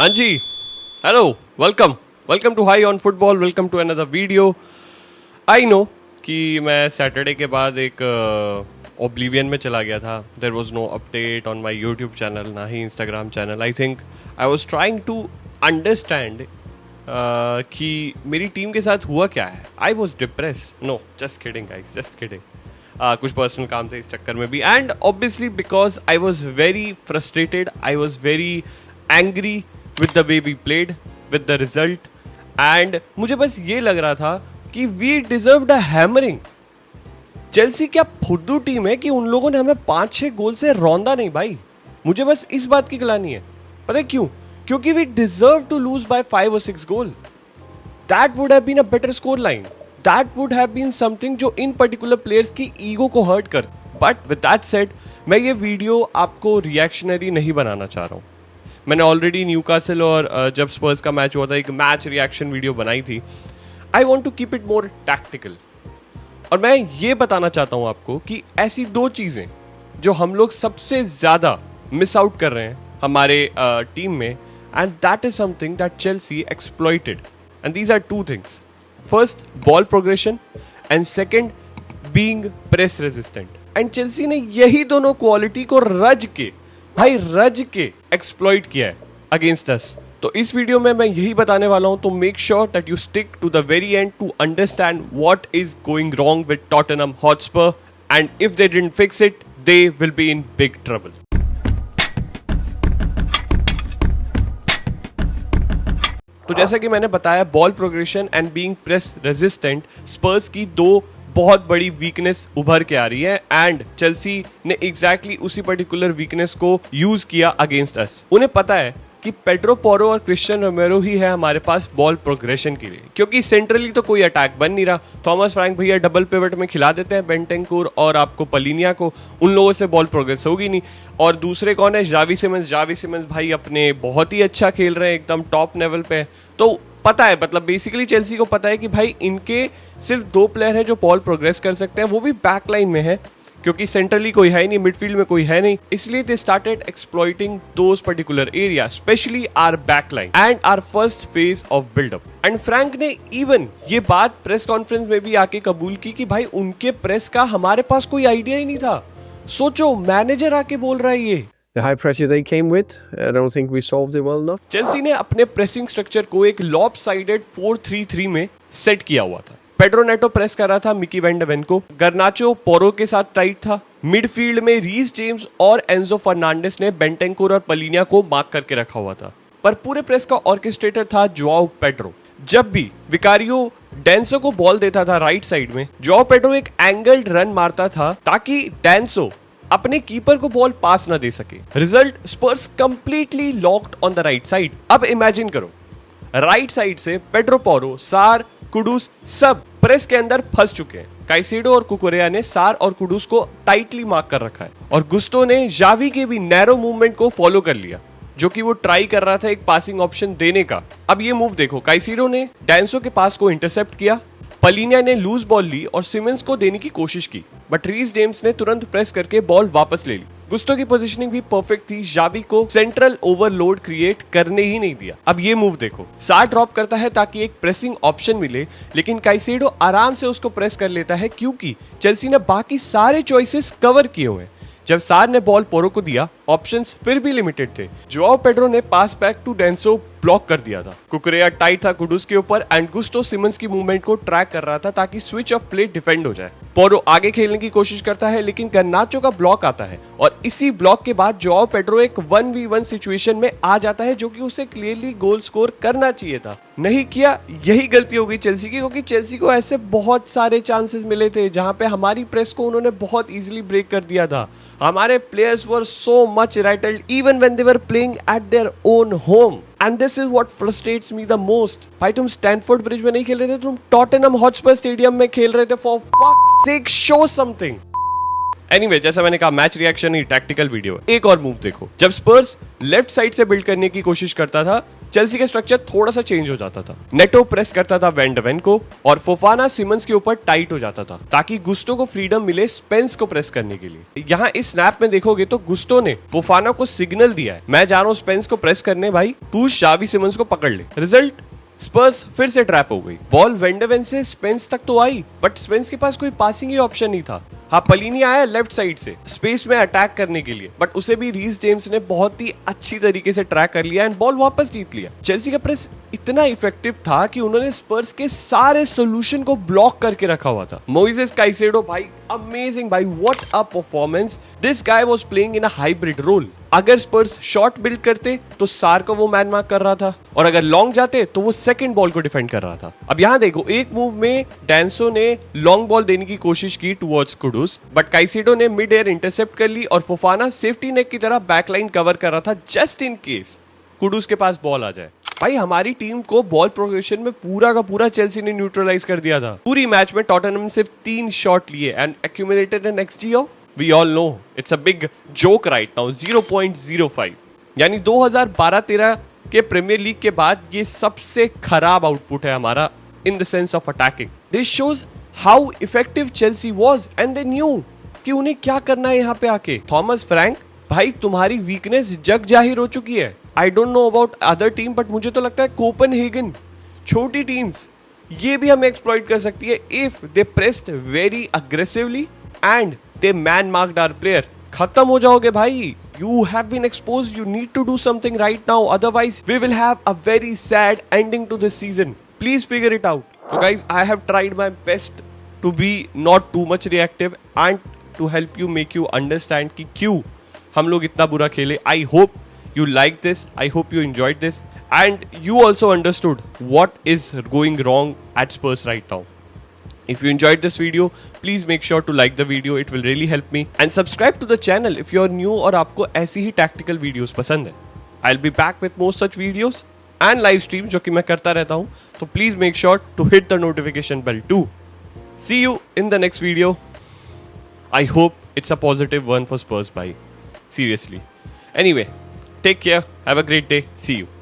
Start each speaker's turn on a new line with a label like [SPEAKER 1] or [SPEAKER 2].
[SPEAKER 1] हाँ जी, hello, welcome to high on football, welcome to another video. I know कि मैं सैटरडे के बाद एक ओब्लिवियन में चला गया था। There was no update on my YouTube channel, ना ही Instagram channel. I think I was trying to understand कि मेरी टीम के साथ हुआ क्या है। I was depressed, no just kidding guys, just kidding. कुछ पर्सनल काम थे इस चक्कर में भी, and obviously because I was very frustrated, I was very angry with the way we played, with the result, and मुझे बस ये लग रहा था कि we deserved a hammering. Chelsea क्या फुद्दू टीम है कि उन लोगों ने हमें 5-6 गोल से रौंदा नहीं भाई। मुझे बस इस बात की गिलानी है। पता है क्यों? क्योंकि we deserve to lose by 5 or 6 goal. That would have been a better score line, that would have been something जो इन पर्टिकुलर प्लेयर्स की ईगो को हर्ट कर। बट विद दैट सेड, मैं ये वीडियो आपको रिएक्शनरी नहीं बनाना चाह रहा हूँ। मैंने ऑलरेडी न्यूकासल और जब स्पर्स का मैच हुआ था एक मैच रिएक्शन वीडियो बनाई थी। I want to keep it more tactical. और मैं ये बताना चाहता हूं आपको कि ऐसी दो चीजें जो हम लोग सबसे ज्यादा मिस आउट कर रहे हैं हमारे टीम में, and that is something that Chelsea exploited, and these are two things. First, ball progression, and second, being press resistant. And Chelsea ने यही दोनों क्वालिटी को रज के एक्सप्लॉइट किया है अगेंस्ट अस। तो इस वीडियो में मैं यही बताने वाला हूं, तो make sure that you stick to the very end to understand what is going wrong with Tottenham Hotspur, and if they didn't fix it they will be in big trouble. तो जैसा कि मैंने बताया, ball progression and being press resistant Spurs की दो बहुत बड़ी weakness उभर के आ रही है, एंड चेल्सी ने एग्जैक्टली उसी पर्टिकुलर वीकनेस को यूज किया अगेंस्ट अस। उन्हें पता है कि पेड्रो पोरो और क्रिस्टियन रोमेरो ही है हमारे पास बॉल प्रोग्रेशन के लिए, क्योंकि सेंट्रली तो कोई अटैक बन नहीं रहा। थॉमस फ्रैंक भैया डबल पिवट में खिला देते हैं बेंटेंकुर और आपको पलिनिया को, उन लोगों से बॉल प्रोग्रेस होगी नहीं। और दूसरे कौन है? जावी सिमंस भाई अपने बहुत ही अच्छा खेल रहे हैं, एकदम टॉप लेवल पे। तो पता है, मतलब बेसिकली चेल्सी को पता है कि भाई इनके सिर्फ 2 प्लेयर हैं जो बॉल प्रोग्रेस कर सकते हैं, वो भी बैक लाइन में है, क्योंकि सेंट्रली कोई है नहीं, मिडफील्ड में कोई है नहीं। इसलिए they started exploiting those particular area, specially our back line and our first phase of buildup. And Frank ने इवन ये बात प्रेस कॉन्फ्रेंस में भी आके कबूल की कि भाई उनके प्रेस का हमारे पास कोई आइडिया ही नहीं था। सोचो, मैनेजर आके बोल रहा है ये।
[SPEAKER 2] The high pressure they came with, I don't think we solved it well enough.
[SPEAKER 1] Chelsea ने अपने प्रेसिंग स्ट्रक्चर को एक लॉपसाइडेड 4-3-3 में सेट किया हुआ था। पेड्रो नेटो प्रेस कर रहा था मिकी वैन डे वेन को, गर्नाचो पोरो के साथ टाइट था, मिडफील्ड में रीस जेम्स और एंजो फर्नांडिस ने बेंटेंकुर और पलिनिया को मार्क करके रखा हुआ था। पर पूरे प्रेस का ऑर्केस्ट्रेटर था जोआओ पेड्रो। जब भी विकारियो डेंसो को बॉल देता था राइट साइड में, जोआओ पेड्रो एक एंगल्ड रन मारता था ताकि डेंसो अपने कीपर को बॉल पास ना दे सके। Result, Spurs completely locked on the right side. अब इमेजिन करो, राइट साइड से पेड्रो पोरो, सार, कुडूस सब प्रेस के अंदर फंस चुके हैं। काइसेडो और कुकुरेया ने सार और कुडूस को टाइटली मार्क कर रखा है, और गुस्टो ने जावी के भी नैरो मूवमेंट को फॉलो कर लिया, जो कि वो ट्राई कर रहा था एक पासिंग ऑप्शन देने का। अब ये मूव देखो, काइसेडो ने डेंसो के पास को इंटरसेप्ट किया, पलिनिया ने लूज बॉल ली और सिमंस को देने की कोशिश की, बट रीस जेम्स ने तुरंत प्रेस करके बॉल वापस ले ली। गुस्टो की पोजीशनिंग भी परफेक्ट थी, जावी को सेंट्रल ओवरलोड क्रिएट करने ही नहीं दिया। अब ये मूव देखो, सार ड्रॉप करता है ताकि एक प्रेसिंग ऑप्शन मिले, लेकिन काइसेडो आराम से उसको प्रेस कर लेता है, क्योंकि चेल्सी ने बाकी सारे चॉइसेस कवर किए हुए हैं। जब सार ने बॉल पोरो को दिया, ऑप्शंस फिर भी लिमिटेड थे। जोआओ पेड्रो ने पास बैक टू डेंसो ब्लॉक कर दिया था। कुकुरेया टाइट था कुडूस के ऊपर, एंड गुस्टो सिमंस की मूवमेंट को ट्रैक कर रहा था ताकि स्विच ऑफ प्ले डिफेंड हो जाए। पोरो आगे खेलने की कोशिश करता है, लेकिन गर्नाचो का ब्लॉक आता है, और इसी ब्लॉक के बाद जोआओ पेड्रो एक 1v1 सिचुएशन में आ जाता है, जो कि उसे क्लियरली गोल स्कोर करना चाहिए था, नहीं किया। यही गलती हो गई चेल्सी की, क्योंकि चेल्सी को ऐसे बहुत सारे चांसेस मिले थे जहां पे हमारी प्रेस को उन्होंने बहुत इजीली ब्रेक कर दिया था। हमारे players were so much rattled even when they were playing at their own home, and this is what frustrates me the most. भाई तुम स्टैनफोर्ड ब्रिज में नहीं खेल रहे थे, तुम टॉटनहम हॉटस्पर स्टेडियम में खेल रहे थे। For fuck's sake, show something. Anyway जैसा मैंने कहा मैच रिएक्शन ही टैक्टिकल वीडियो। एक और मूव देखो, जब स्पर्स लेफ्ट साइड से बिल्ड करने की कोशिश करता था चेल्सी का स्ट्रक्चर थोड़ा सा चेंज हो जाता था। नेटो प्रेस करता था वैन डे वेन को और फोफाना सिमंस के ऊपर टाइट हो जाता था ताकि गुस्टो को फ्रीडम मिले स्पेंस को प्रेस करने के लिए। यहाँ इस स्नैप में देखोगे तो गुस्टो ने फोफाना को सिग्नल दिया है, मैं जा रहा हूँ स्पेंस को प्रेस करने भाई, तू शावी सिमंस को पकड़ ले। रिजल्ट स्पर्स फिर से ट्रैप हो गई। बॉल वैन डे वेन से स्पेंस तक तो आई बट स्पेंस के पास कोई पासिंग ही ऑप्शन नहीं था। हाँ पलिनी आया लेफ्ट साइड से स्पेस में अटैक करने के लिए बट उसे भी रीस जेम्स ने बहुत ही अच्छी तरीके से ट्रैक कर लिया एंड बॉल वापस जीत लिया। चेल्सी का प्रेस इतना इफेक्टिव था कि उन्होंने स्पर्स के सारे सोल्यूशन को ब्लॉक करके रखा हुआ था। मोइसेस काइसेडो भाई अमेजिंग भाई, what a performance. This guy was playing in a hybrid role. अगर स्पर्स शॉर्ट बिल्ड करते तो सार को वो मैन मार्क कर रहा था और अगर लॉन्ग जाते तो वो सेकंड बॉल को डिफेंड कर रहा था। अब यहाँ देखो एक मूव में डैंसो ने लॉन्ग बॉल देने की कोशिश की टुवर्ड्स कुडुस बट काइसेडो ने मिड एयर इंटरसेप्ट कर ली और फोफाना सेफ्टी नेट की तरह बैकलाइन कवर कर रहा था जस्ट इन केस कुडुस के पास बॉल आ जाए। भाई हमारी टीम को बॉल प्रोग्रेशन में पूरा का पूरा चेल्सी ने न्यूट्रलाइज कर दिया था। पूरी मैच में टॉटनहम सिर्फ 3 शॉट लिए and accumulated an xG of we all know it's a big joke right now 0.05 यानी 2012-13 के प्रीमियर लीग के बाद ये सबसे खराब आउटपुट है हमारा in the sense of attacking. This shows how effective Chelsea was and they knew कि उन्हें क्या करना है यहाँ पे आके। थॉमस फ्रैंक भाई तुम्हारी वीकनेस जग जाहिर हो चुकी है। I don't know about other team but मुझे तो लगता है कोपनहेगन छोटी टीम्स ये भी हमें एक्सप्लॉइट कर सकती है if they pressed very aggressively and they man marked our player। खत्म हो जाओगे भाई। You have been exposed, you need to do something right now, otherwise we will have a very sad ending to this season। Please figure it out। So guys, I have tried my best to be not too much reactive and to help you make you understand कि क्यों हम लोग इतना बुरा खेले। I hope you liked this, I hope you enjoyed this and you also understood what is going wrong at Spurs right now। If you enjoyed this video, please make sure to like the video. It will really help me. And subscribe to the channel if you are new और आपको ऐसी ही tactical videos पसंद है। I'll be back with more such videos and live stream जो कि मैं करता रहता हूँ। तो please make sure to hit the notification bell too. See you in the next video. I hope it's a positive one for Spurs, bye. Seriously. Anyway, take care. Have a great day. See you.